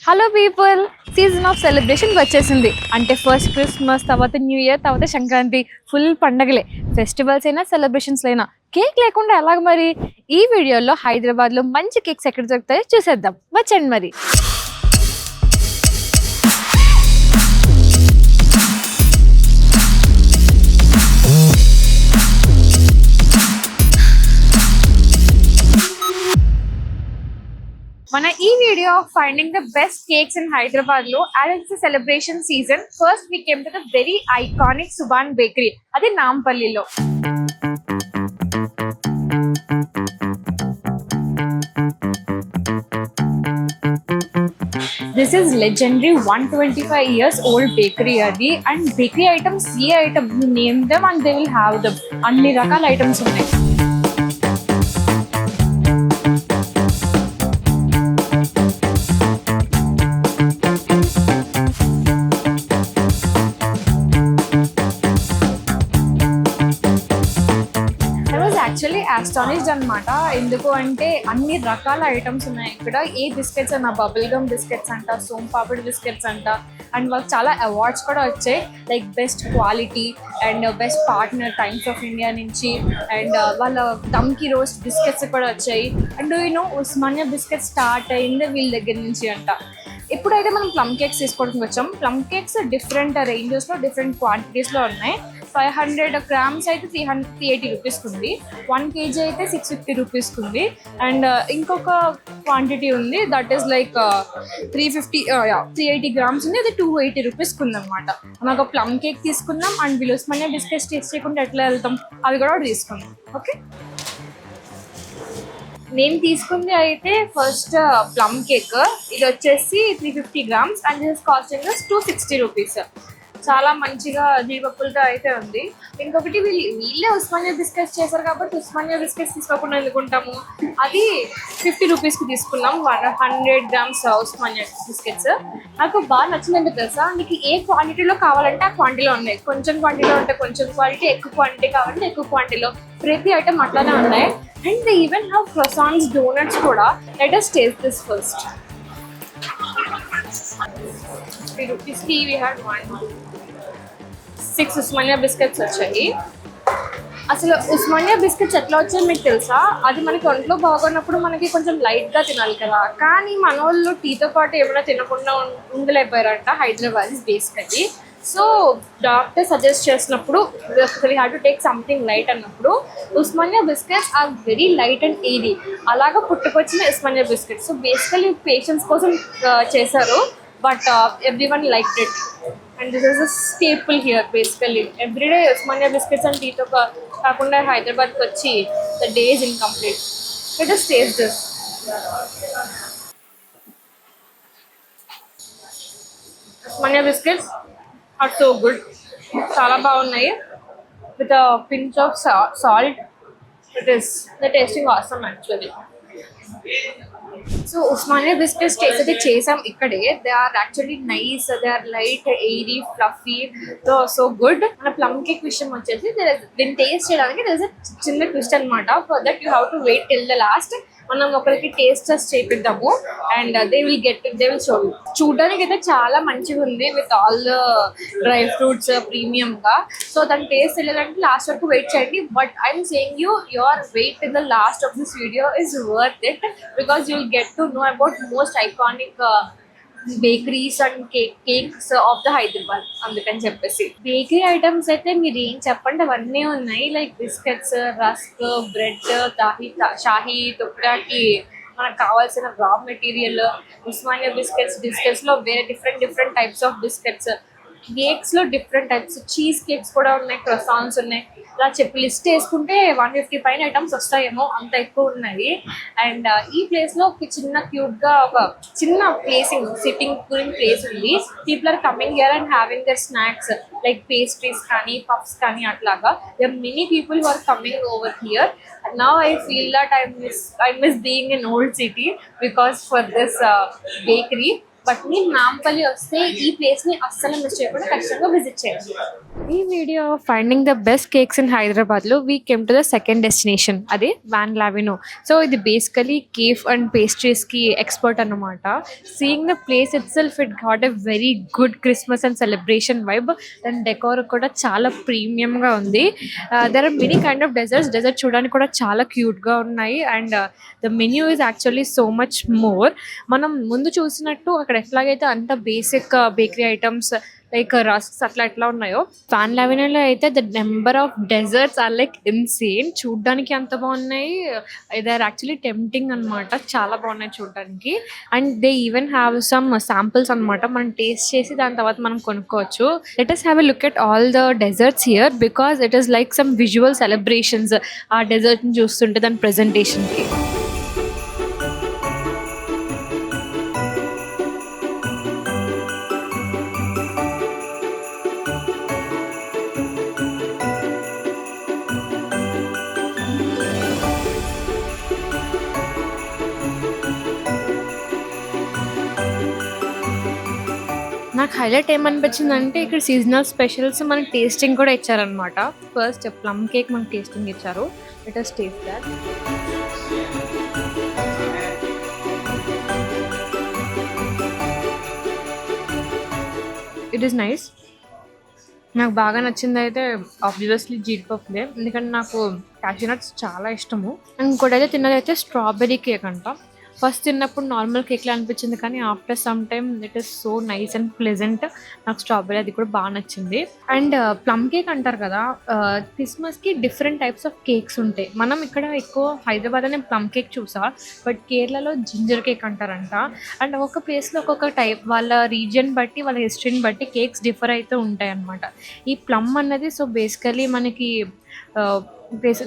Hello people, season of celebration వచ్చేసింది. అంటే first Christmas, తర్వాత న్యూ ఇయర్, తర్వాత సంక్రాంతి, ఫుల్ పండగలే. ఫెస్టివల్స్ అయినా సెలబ్రేషన్స్ అయినా కేక్ లేకుండా ఎలాగ మరి? ఈ వీడియోలో హైదరాబాద్లో మంచి కేక్స్ ఎక్కడ దొరుకుతాయో చూసేద్దాం. వచ్చండి మరి. మన ఈ video of finding the best cakes in Hyderabad లో as it's a celebration season, first we came to the very iconic Subhan bakery. అది నాంపల్లిలో. This is legendary 125 years old bakery adi, and bakery items A item you name them and they will have them. అన్ని రకాల items ఉన్నాయి. Actually ఆస్టానిష్డ్ అనమాట. ఎందుకు అంటే అన్ని రకాల items ఉన్నాయి ఇక్కడ. ఏ బిస్కెట్స్ అన్న, బబుల్ గమ్ బిస్కెట్స్ అంట, సోమ్ పాపిడి బిస్కెట్స్ అంట, అండ్ వాళ్ళకి చాలా అవార్డ్స్ కూడా వచ్చాయి. Like best quality and best partner times of India నుంచి, అండ్ వాళ్ళ దమ్కి రోస్ట్ బిస్కెట్స్ కూడా వచ్చాయి. అండ్ ఉస్మానియా బిస్కెట్ స్టార్ట్ అయింది వీళ్ళ దగ్గర నుంచి అంట. ఇప్పుడైతే మనం ప్లమ్ కేక్స్ తీసుకోవడానికి వచ్చాం. ప్లమ్ కేక్స్ డిఫరెంట్ రేంజెస్లో, డిఫరెంట్ క్వాంటిటీస్లో ఉన్నాయి. 500 grams అయితే 380 రూపీస్కి ఉంది. 1 kg అయితే 650 రూపీస్కి ఉంది. అండ్ ఇంకొక క్వాంటిటీ ఉంది, దట్ ఈస్ లైక్ 380 grams ఉంది. అది 280 రూపీస్కి ఉంది అనమాట. మనం ఒక ప్లమ్ కేక్ తీసుకుందాం అండ్ ఉస్మానియా బిస్కెట్స్ టేస్ట్ చేయకుండా ఎట్లా వెళ్తాం, అవి కూడా తీసుకుందాం. ఓకే, నేను తీసుకుంది అయితే ఫస్ట్ ప్లమ్ కేక్. ఇది వచ్చేసి 350 grams and this costing 260 rupees. చాలా మంచిగా జీడిపప్పులతో అయితే ఉంది. ఇంకొకటి వీళ్ళే ఉస్మానియా బిస్కెట్స్ చేశారు కాబట్టి ఉస్మానియా బిస్కెట్స్ తీసుకోకుండా ఎందుకుంటాము. అది 50 రూపీస్కి తీసుకున్నాం 100 grams ఉస్మానియా బిస్కెట్స్. నాకు బాగా నచ్చిందంటే తెలుసా, నీకు ఏ క్వాంటిటీలో కావాలంటే ఆ క్వాంటిటీలో ఉన్నాయి. కొంచెం క్వాంటిటీలో ఉంటే కొంచెం క్వాలిటీ, ఎక్కువ క్వాంటిటీ కావాలంటే ఎక్కువ క్వాంటిటీలో. ప్రతి ఐటమ్ అట్లానే ఉన్నాయి. And they even have croissants, donuts కూడా. Let us taste this first. 50 రూపీస్కి we had 6 ఉస్మానియా బిస్కెట్స్ వచ్చాయి. అసలు ఉస్మానియా బిస్కెట్స్ ఎట్లా వచ్చాయో మీకు తెలుసా? అది మనకి ఒంట్లో బాగున్నప్పుడు మనకి కొంచెం లైట్గా తినాలి కదా, కానీ మన వాళ్ళు టీతో పాటు ఏమైనా తినకుండా ఉండలేకపోయారంట Hyderabad basically. So doctor suggest చేసినప్పుడు we have to take something light అన్నప్పుడు Osmania biscuits are very light and airy. అలాగా పుట్టుకొచ్చిన Osmania biscuits. So basically patients కోసం చేశారు, but everyone liked it. And this is a staple here basically. Everyday Osmania biscuits and టీతో కాకుండా హైదరాబాద్కి వచ్చి the day is incomplete. Let us taste this. Osmania biscuits are so good. చాలా బాగున్నాయి. With a pinch of salt. The tasting awesome actually. So Osmania biscuits taste అయితే చేసాం ఇక్కడే. They are actually nice, they are light, airy, fluffy, so good. మన plum cake విషయం వచ్చేసి దీన్ని taste చేయడానికి చిన్న ట్విస్ట్ అనమాట. For that you have to wait till the last. మనం ఒకరికి టేస్ట్ చేపిద్దాము and they will show you. చూడడానికి అయితే చాలా మంచిగా ఉంది with all the dry fruits ప్రీమియంగా. సో దాని టేస్ట్ తెలియాలంటే లాస్ట్ వరకు వెయిట్ చేయండి. But I'm saying you, your weight in the last of this video is worth it, because you will get to know about most iconic bakeries and cakes of the Hyderabad. అందుకని చెప్పేసి bakery items అయితే మీరు ఏం చెప్పండి అవన్నీ ఉన్నాయి. Like biscuits, rusk, bread, Shahi తుక్రాకి మనకు కావాల్సిన రా మెటీరియల్. ఉస్మానియా బిస్కెట్స్లో వేరే డిఫరెంట్ టైప్స్ ఆఫ్ బిస్కెట్స్. కేక్స్లో డిఫరెంట్ టైప్స్, చీజ్ కేక్స్ కూడా ఉన్నాయి, క్రొసాన్స్ ఉన్నాయి. ఇలా చెప్పి లిస్ట్ వేసుకుంటే 150 పైన ఐటమ్స్ వస్తాయేమో, అంత ఎక్కువ ఉన్నాయి. అండ్ ఈ ప్లేస్లో ఒక చిన్న క్యూట్గా ఒక చిన్న ప్లేసింగ్, సిట్టింగ్ ప్లేస్ ఉంది. People are coming here and having their snacks like pastries కానీ, పఫ్స్ కానీ అట్లాగా. There are many people who are coming over here. Now I feel that I miss being in old city because for this bakery. But మీరు నాంపల్లి వస్తే ఈ place ని అస్సలు miss చేయకుండా ఖచ్చితంగా విజిట్ చేయండి. ఈ video finding the best cakes in Hyderabad లో we came to the second destination, అదే వాన్ లావినో. సో ఇది బేసికలీ కేఫ్ అండ్ పేస్ట్రీస్ కి ఎక్స్పర్ట్ అన్నమాట. Seeing the place itself it got a very good Christmas and celebration vibe. దాని decor కూడా చాలా premium గా ఉంది. There are many kind of dessert చూడడానికి కూడా చాలా క్యూట్ గా ఉన్నాయి. And the menu is actually so much more. మనం ముందు చూసినట్టు అక్కడ ఎట్లాగైతే అంత basic bakery items like rusks అట్లా ఎట్లా ఉన్నాయో, వాన్ లావినోలో అయితే the number of desserts are like insane. చూడడానికి అంత బాగున్నాయి, దే ఆర్ యాక్చువల్లీ టెంప్టింగ్ అనమాట. చాలా బాగున్నాయి చూడడానికి. And they even have some samples అనమాట. మనం టేస్ట్ చేసి దాని తర్వాత మనం కొనుక్కోవచ్చు. Let us have a look at all the desserts here because it is like some visual celebrations ఆ డెజర్ట్ని చూస్తుంటే దాని ప్రెజెంటేషన్కి. నాకు హైలైట్ ఏమనిపించిందంటే ఇక్కడ సీజనల్ స్పెషల్స్ మనకి టేస్టింగ్ కూడా ఇచ్చారనమాట. ఫస్ట్ ప్లమ్ కేక్ మనకి టేస్టింగ్ ఇచ్చారు. Let us taste that. It is nice. నాకు బాగా నచ్చింది అయితే ఆబ్వియస్లీ జీడిపప్పులే, ఎందుకంటే నాకు క్యాష్యూ నట్స్ చాలా ఇష్టము. ఇంకోటి అయితే తిన్నదైతే స్ట్రాబెర్రీ కేక్ అంట. ఫస్ట్ తిన్నప్పుడు నార్మల్ కేక్లా అనిపించింది, కానీ after some time it is so nice and pleasant. నాకు స్ట్రాబెరీ అది కూడా బాగా నచ్చింది. అండ్ ప్లమ్ కేక్ అంటారు కదా, క్రిస్మస్కి డిఫరెంట్ టైప్స్ ఆఫ్ కేక్స్ ఉంటాయి. మనం ఇక్కడ ఎక్కువ హైదరాబాద్ అనే ప్లమ్ కేక్ చూసా, బట్ కేరళలో జింజర్ కేక్ అంటారంట. అండ్ ఒక్కొక్క ప్లేస్లో ఒక్కొక్క టైప్, వాళ్ళ రీజియన్ బట్టి వాళ్ళ హిస్టరీని బట్టి కేక్స్ డిఫర్ అయితే ఉంటాయి అన్నమాట. ఈ ప్లమ్ అన్నది సో బేసికలీ మనకి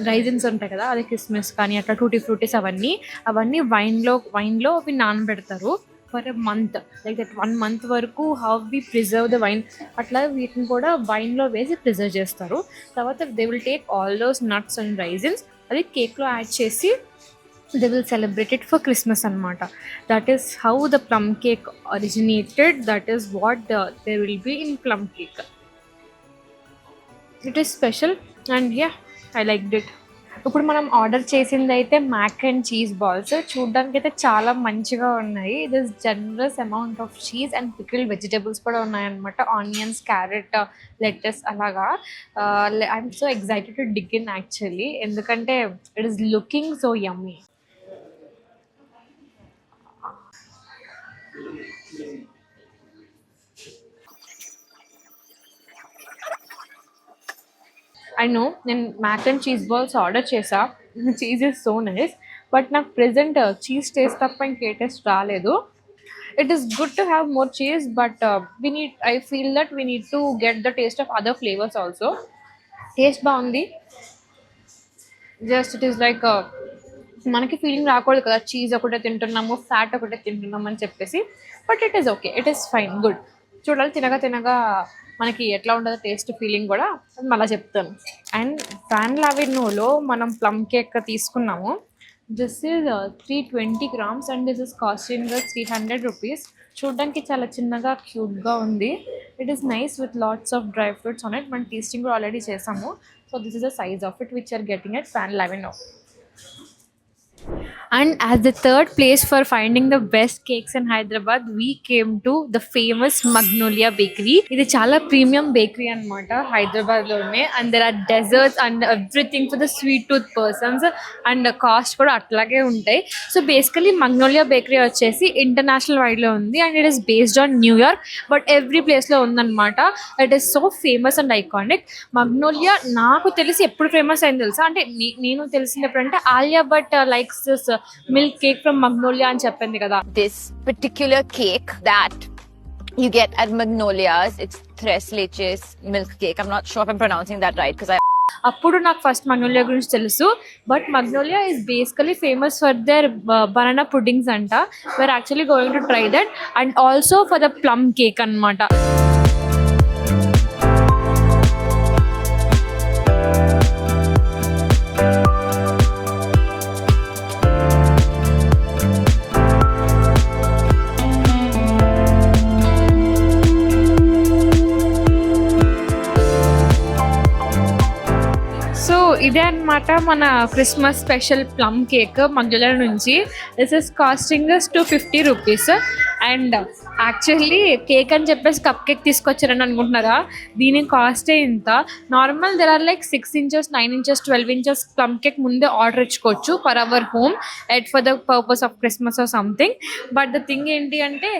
రైజిన్స్ ఉంటాయి కదా, అదే కిస్మిస్ కానీ అట్లా టూటీ ఫ్రూటీస్ అవన్నీ వైన్లో అవి నానబెడతారు for a month. Like that 1 month వరకు how we preserve the wine, అట్లా వీటిని కూడా వైన్లో వేసి ప్రిజర్వ్ చేస్తారు. తర్వాత they will take all those nuts and raisins, అది కేక్లో యాడ్ చేసి they will celebrate it for Christmas అనమాట. That is how the plum cake originated. That is what they will be in plum cake. It is special and yeah, I liked it. ఇప్పుడు మనం order చేసింది అయితే Mac and cheese balls. చూడడానికి అయితే చాలా మంచిగా ఉన్నాయి. This generous amount of cheese and pickled vegetables కూడా ఉన్నాయన్నమాట. ఆనియన్స్, క్యారెట్, లెటస్ అలాగా. I'm so excited to dig in actually, ఎందుకంటే it is looking so yummy. I know నేను mac and cheese balls order చేసా, cheese is so nice, but నాకు present cheese taste తప్ప ఇంకే taste రాలేదు. It is good to have more cheese, but I feel that we need to get the taste of other flavours also. Taste బాగుంది, just it is like మనకి feeling రాకూడదు కదా, cheese ఒకటే తింటున్నాము, fat ఒకటే తింటున్నాము అని చెప్పేసి. But it is okay, it is fine, good. చూడాలి తినగా మనకి ఎట్లా ఉంటుందో టేస్ట్ ఫీలింగ్ కూడా, అది మళ్ళీ చెప్తాను. అండ్ వాన్ లావినోలో మనం ప్లమ్ కేక్ తీసుకున్నాము. This is 320 grams and this is costing 300 rupees. చూడడానికి చాలా చిన్నగా క్యూట్గా ఉంది. It is nice with lots of dry fruits on it. మనం టేస్టింగ్ కూడా ఆల్రెడీ చేసాము. So this is the size of it which are getting at Van Lavino. And as the third place for finding the best cakes in Hyderabad, we came to the famous Magnolia Bakery. ఇది చాలా premium bakery అనమాట హైదరాబాద్లోనే. And there are desserts and everything for the sweet tooth persons. And cost కూడా అట్లాగే ఉంటాయి. So basically Magnolia bakery వచ్చేసి international వైడ్లో ఉంది. And it is based on New York, but every ప్లేస్లో ఉందన్నమాట. It is so famous and iconic. Magnolia నాకు తెలిసి ఎప్పుడు ఫేమస్ అయింది తెలుసా, అంటే నేను తెలిసింది ఎప్పుడంటే Alia Bhatt likes this milk cake from Magnolia అని చెప్పింది కదా. This particular cake that you get at Magnolia's, it's tres leches milk cake. I'm not sure if I'm pronouncing that right because అప్పుడు నాకు ఫస్ట్ మగ్నోలియా గురించి తెలుసు, but Magnolia is basically famous for their banana puddings అంట. We're actually going to try that and also for the plum cake అనమాట. ఇదే అన్నమాట మన Christmas special plum cake Manjula నుంచి. This is costing us 250 rupees. And actually cake అని చెప్పేసి cup cake తీసుకొచ్చారని అనుకుంటున్నారా, దీని కాస్టే ఇంత. Normal there are like 6 inches, 9 inches, 12 inches plum cake ముందే ఆర్డర్ ఇచ్చుకోవచ్చు for our home at for the purpose of Christmas or something. But the thing ఏంటి అంటే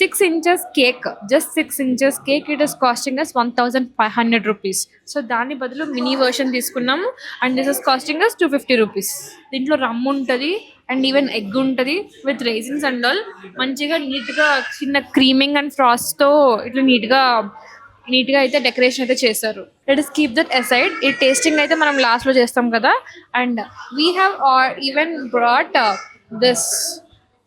6 inches cake, just 6 inches cake, it is costing us 1500 rupees. So దాని బదులు mini version తీసుకున్నాము and this is costing us 250 rupees. దీంట్లో రమ్ ఉంటుంది and even egg ఉంటుంది with raisins and all. మంచిగా నీట్గా చిన్న క్రీమింగ్ అండ్ ఫ్రాస్ట్తో ఇట్లా నీట్గా అయితే డెకరేషన్ అయితే చేశారు. Let us keep that aside. ఈ టేస్టింగ్ అయితే మనం లాస్ట్లో చేస్తాం కదా. And we have even brought this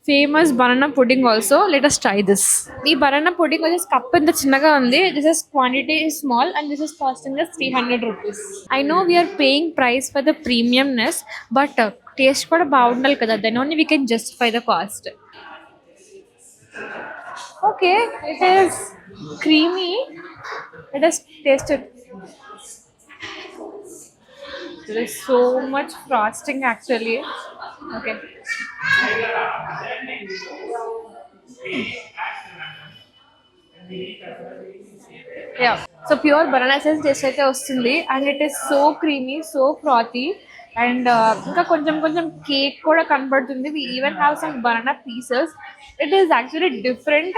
famous banana pudding also. Let us try this. ఈ బనానా పుడ్డింగ్ వచ్చేసి కప్ ఇంత చిన్నగా ఉంది. This is quantity small and this is costing us 300 rupees. I know we're paying price for the premiumness, but taste కూడా బాగుండాలి కదా, then only we can justify the cost. Okay, it is creamy. Let us taste it. There is so much frosting actually. Okay. Yeah. So pure banana essence taste అయితే వస్తుంది and it is so creamy, so frothy. And ఇంకా కొంచెం cake కూడా కనబడుతుంది. We even have some banana pieces. It is actually different.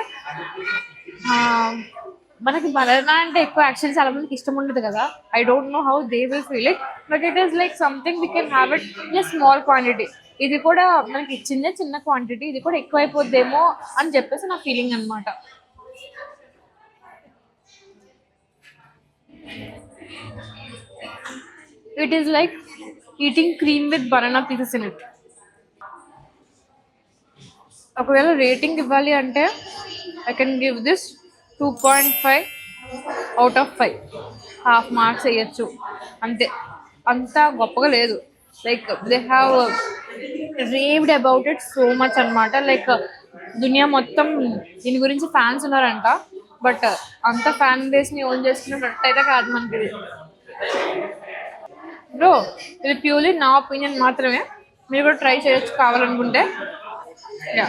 మనకి banana అంటే ఎక్కువ actually చాలా మందికి ఇష్టం ఉండదు కదా. I don't know how they will feel it, but it is like something we can have it in small quantity. ఇది కూడా మనకి ఇచ్చిందే చిన్న క్వాంటిటీ, ఇది కూడా ఎక్కువ అయిపోద్దేమో అని చెప్పేసి నా ఫీలింగ్ అనమాట. It is like eating cream with banana pieces in it. ఒకవేళ రేటింగ్ ఇవ్వాలి అంటే I can give this 2.5 out of 5. Half marks వేయచ్చు అంతే. అంత గొప్పగా లేదు. Like they have raved about it so much అనమాట. లైక్ దునియా మొత్తం దీని గురించి ఫ్యాన్స్ ఉన్నారంట, బట్ అంత ఫ్యాన్ బేస్ని ఓన్ చేసుకున్నట్టు అయితే కాదు మనకి ఇది. బ్రో, ఇది ప్యూర్లీ నా ఒపీనియన్ మాత్రమే, మీరు కూడా ట్రై చేయొచ్చు కావాలనుకుంటే. యా.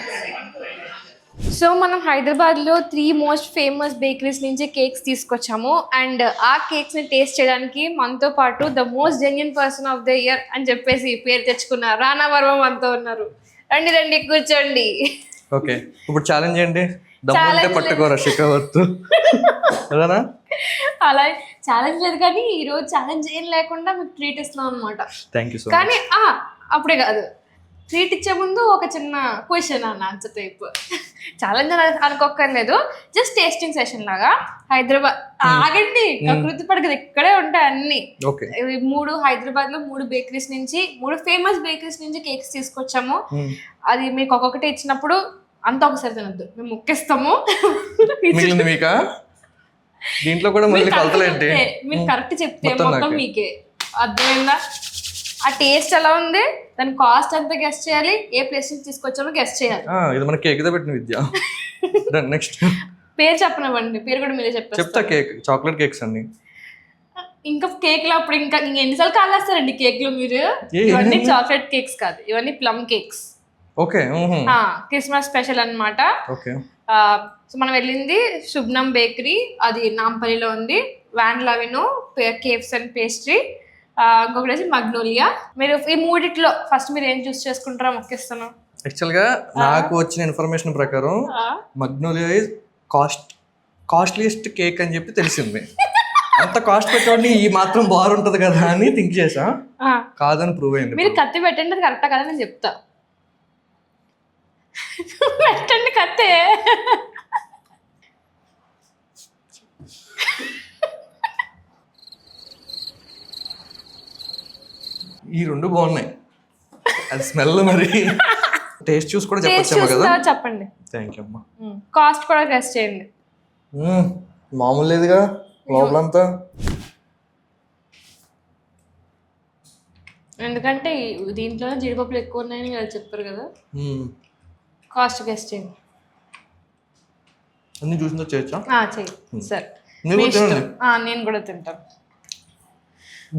సో మనం హైదరాబాద్లో 3 మోస్ట్ ఫేమస్ బేకరీస్ నుంచి కేక్స్ తీసుకొచ్చాము. అండ్ ఆ కేక్స్ని టేస్ట్ చేయడానికి మనతో పాటు the most genuine person of the year అని చెప్పేసి పేరు తెచ్చుకున్న రానా వర్మ మనతో ఉన్నారు. రండి కూర్చోండి. ఓకే, ఇప్పుడు ఛాలెంజ్ ఏంటి? దమ్ముంటే పట్టుకోరా శిఖవర్తు. అలా ఛాలెంజ్ లేదు, కానీ ఈరోజు ఛాలెంజ్ ఏం లేకుండా మీకు ట్రీట్ ఇస్తున్నాం అనమాట. థ్యాంక్ యూ సో కానీ అప్పుడే కాదు, ట్రీట్ ఇచ్చే ముందు ఒక చిన్న క్వశ్చన్ అన్న ఆన్సర్ టైప్. ఛాలెంజ్ అనుకోక్కర్లేదు, జస్ట్ టేస్టింగ్ సెషన్ లాగా. హైదరాబాద్ ఆగండి, కృతి పడకదు, ఇక్కడే ఉంటాయి అన్ని. 3 హైదరాబాద్ లో 3 బేకరీస్ నుంచి, 3 ఫేమస్ బేకరీస్ నుంచి కేక్స్ తీసుకొచ్చాము. అది మీకు ఒక్కొక్కటి ఇచ్చినప్పుడు అంతా ఒకసారి తినద్దు, మేము ముక్కేస్తాము. దీంట్లో కూడా మళ్ళీ కొలతలేంటి? మీరు కరెక్ట్ చెప్తే మొత్తం మీకే అర్థమైందా? ఆ టేస్ట్ ఎలా ఉంది, దాని కాస్ట్ ఎంత గెస్ట్ చేయాలి, ఏ ప్లేస్ నుంచి తీసుకొచ్చామో గెస్ట్ చేయాలి. ఇది మన కేక్ తో పెట్టిన విద్య. నెక్స్ట్ పేరు చెప్పనివ్వండి, పేరు కూడా మీరే చెప్తా. కేక్, చాక్లెట్ కేక్స్ అన్ని. ఇంకా కేక్ లో అప్పుడు ఇంకా ఎన్నిసార్లు కాలేస్తారండి కేక్ లో మీరు? ఇవన్నీ చాక్లెట్ కేక్స్ కాదు, ఇవన్నీ plum cakes. Okay, Christmas special అన్నమాట. ఓకే. సో మనం వెళ్ళింది శుభ్నం బేకరీ, అది నాంపల్లిలో ఉంది. వ్యాన్ లవినో కేక్స్ అండ్ పేస్ట్రీ, ఇంకొకటి వచ్చి మగ్నోలియా. మీరు ఈ మూడిట్లో ఫస్ట్ మీరు ఏం చూస్ చేసుకుంటారో మొక్కిస్తాను. యాక్చువల్ గా నాకు వచ్చిన ఇన్ఫర్మేషన్ ప్రకారం మగ్నోలియా ఇస్ కాస్ట్లీయెస్ట్ కేక్ అని చెప్పి తెలిసింది. అంత కాస్ట్ పెట్టండి, ఈ మాత్రం బాగుంటది కదా అని థింక్ చేసా, కాదని ప్రూవ్ అయింది. మీరు కత్తి పెట్టండి, అది కరెక్టా కదా నేను చెప్తా. పెట్టండి కత్తే. ఈ 2 బాగున్నాయి, అది స్మెల్. మరి టేస్ట్ చూసి కూడా చెప్పొచ్చామా కదా? చెప్పండి. థ్యాంక్ యూ అమ్మా. కాస్ట్ కూడా గెస్ట్ చేయండి. మామూలు లేదుగా లోపలంతా. ఎందుకంటే దీంట్లో జీడిపప్పులు ఎక్కువ ఉన్నాయని వాళ్ళు చెప్పారు కదా. కాస్ట్ గెస్ట్ చేయండి. అన్ని చూసిందో చేయొచ్చా? చెయ్యి సార్. నేను కూడా తింటాను.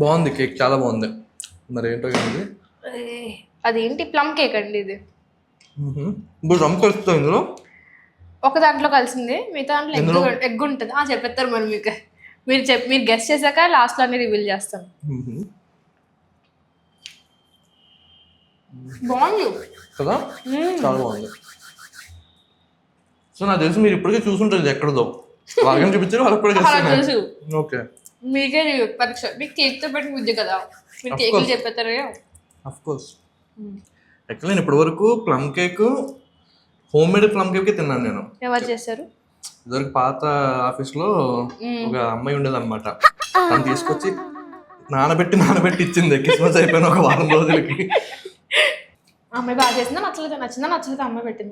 బాగుంది కేక్, చాలా బాగుంది. మరి ఏంటో ఇది అదేంటి ప్లమ్ కేక్ అండి ఇది. ఇప్పుడు రమ్ కలుపుతాం ఇందులో. ఒక దాంట్లో కలిసింది, మిగతా దాంట్లో ఎగ్ ఉంటుంది. చెప్పేస్తారు మరి మీకు. మీరు గెస్ట్ చేశాక లాస్ట్లో అన్ని రివీల్ చేస్తాను. బాగుంది కదా, చాలా బాగుంది. సో నాకు తెలిసి మీరు ఇప్పటికే చూసుంటారు ఇది ఎక్కడదో. వాళ్ళకి చూపించారు, వాళ్ళకి కూడా తెలుసు. ఓకే, మీకే పరీక్ష. మీకు కేక్తో పెట్టి బుద్ధి కదా, మీరు కేకులు చెప్పేస్తారు. Of course. యాక్చువల్లీ నేను ఇప్పటి వరకు plum cake, home made plum cake తిన్నాను నేను. ఎవరు చేశారు? ఇదివరకు పాత ఆఫీస్లో ఒక అమ్మాయి ఉండేది అనమాట. తను తీసుకొచ్చి నానబెట్టి ఇచ్చింది. క్రిస్మస్ అయిపోయిన ఒక వారం రోజులకి. అమ్మాయి బాగా చేసిందా? నచ్చలేదా అమ్మాయి పెట్టింది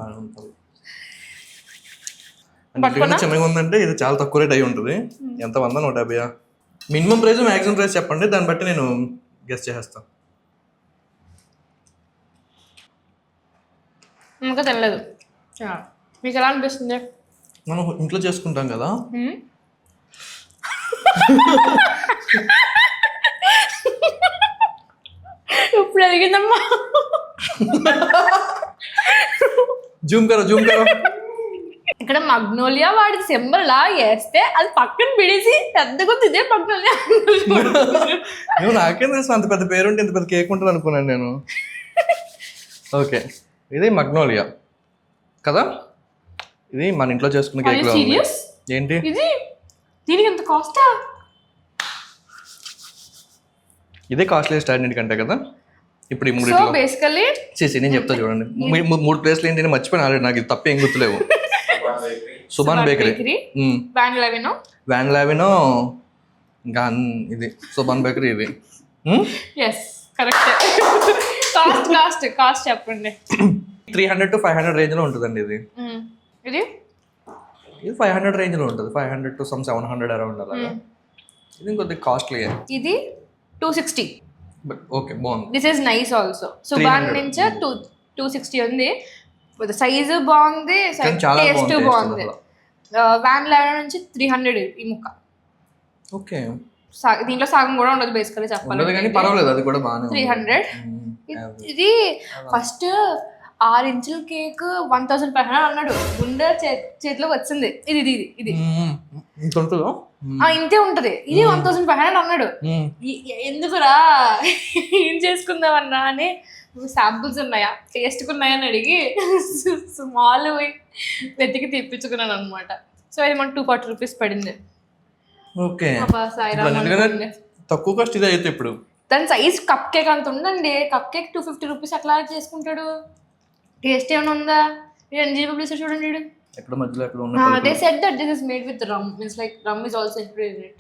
బాగా ఉంటుంది. చిన్నగా ఉందంటే ఇది చాలా తక్కువ రేట్ అయి ఉంటుంది. ఎంత 100, 150? మినిమం ప్రైస్, మ్యాక్సిమం ప్రైస్ చెప్పండి, దాన్ని బట్టి నేను గెస్ చేసేస్తాను. ఇంకా తినలేదు. మీకు ఎలా అనిపిస్తుంది? మనం ఇంట్లో చేసుకుంటాం కదా. ఇప్పుడు అడిగిందమ్మా. జూమ్ కరో. ఇక్కడ మగ్నోలియా వాడి సింబల్ లా వేస్తే అది పక్కన పిడిసి పెద్దగా ఇదే మగ్నోలియా. నాకేం తెలుసు అంత పెద్ద పేరుంటే ఇంత పెద్ద కేక్ ఉంటుంది అనుకున్నాను నేను. ఓకే, ఇది మగ్నోలియా కదా. ఇది మన ఇంట్లో చేసుకున్న కేక్ లో. ఏంటి ఇది? దీనికి ఎంత కాస్టా? ఇదే కాస్ట్లీయెస్ట్ అన్నిటికంటే కదా. ఇప్పుడు ఈ సో బేసికల్లీ నేను చెప్తా చూడండి. 3 ప్లేస్లు ఏంటి మర్చిపోయిన ఆల్రెడీ. నాకు ఇది తప్ప ఏం గుర్తులేవు. సుబాన్ బేకరీ, వ్యాన్ లావినో, ఇంకా ఇది సుబాన్ బేకరీ. ఇది కాస్ట్ చెప్పండి. 300 to 500 రేంజ్ లో ఉంటుందండి ఇది. ఇది 500 రేంజ్ లో ఉంటుంది. 500 to some 700 అరౌండ్ అలాగా. ఇది కొద్దిగా కాస్ట్లీ. ఇది 260. బట్ ఓకే, బాగుంది. This is nice also. Subhan నుంచి 260 ఉంది. సైజు బాగుంది, టేస్ట్ బాగుంది. వ్యాన్ లావినో నుంచి 300 ఈ ముక్క. ఓకే, దీంట్లో సగం కూడా ఉండదు బేసికల్లీ చెప్పాలి, కానీ పర్వాలేదు, అది కూడా బాగానే 300. ఇది ఫస్ట్ 6 ఇంచుల కేక్ 1500 అన్నాడు. గుండె చేతిలోకి వచ్చింది. ఇది ఇంతే ఉంటది. ఇది 1500 అన్నాడు. ఎందుకురా ఏం చేసుకుందామన్నా అని, శాంపుల్స్ ఉన్నాయా, టేస్ట్కున్నాయా అని అడిగి స్మాల్ వెతికి తెప్పించుకున్నాను అనమాట. సో ఇది మనకు 240 రూపీస్ పడింది. ఓకే, తక్కువ కాస్ట్ ఇది అయితే. ఇప్పుడు దాని సైజ్ కప్ కేక్ అంత ఉందండి. కప్ కేక్ 250 రూపీస్ ఎట్లా చేసుకుంటాడు? టేస్ట్ ఏమైనా ఉందా? NG పబ్లిసిటీ చూడండి. ఎక్కడ మధ్యలో ఎక్కడ ఉన్న they said that this is made with rum, means like rum is also included in it.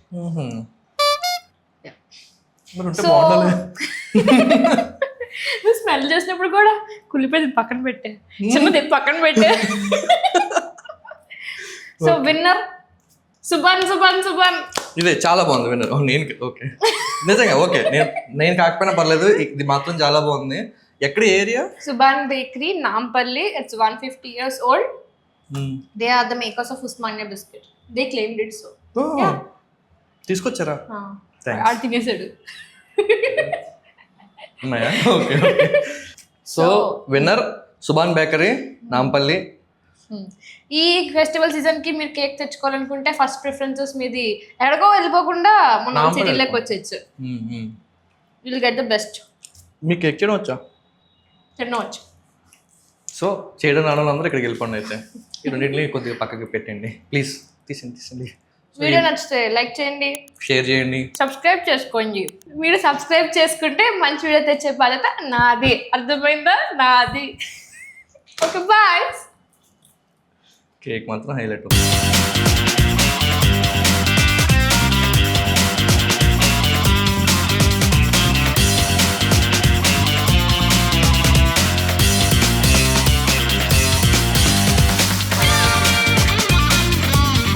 మరి ఉంటే బాగుండాలి. నువ్వు స్మెల్ చేసినప్పుడు కూడా కులిపేది పక్కన పెట్టే, చిన్నది పక్కన పెట్టే. So winner Subhan. ఇదే చాలా బాగుంది విన్నర్. నేను ఓకే, నిజంగా ఓకే. నేను కాకపోయినా పర్లేదు, ఇది మాత్రం చాలా బాగుంది. ఎక్కడ area? Subhan bakery, Nampally. It's 150 years old. They are the makers of Usmania biscuit. They claimed it so. తీసుకొచ్చారా? ఆడు తినేసాడు. Okay. So winner Subhan bakery, Nampally. ఈ ఫెస్టివల్ సీజన్ కి మీరు కేక్ తెచ్చుకోవాలనుకుంటే ఫస్ట్ ప్రిఫరెన్సెస్ మీది ఎక్కడికో వెళ్ళిపోకుండా మన సిటీలోకి వచ్చేచ్చు. Will get the best. మీకు కేక్ చేయడం వచ్చా? తినవచ్చు. సో చేయడం రావడం అందరూ ఇక్కడికి వెళ్ళిపోండి. అయితే ఈ రెండింటిని కొద్దిగా పక్కకి పెట్టండి ప్లీజ్. తీసండి. వీడియో నచ్చితే లైక్ చేయండి, షేర్ చేయండి, సబ్స్క్రైబ్ చేసుకోండి. మీరు సబ్స్క్రైబ్ చేసుకుంటే మంచి వీడియో తెచ్చే బాధ్యత నాది. అర్థమైందా? నాది. Okay, bye. కేక్ మాత్రం హైలైట్.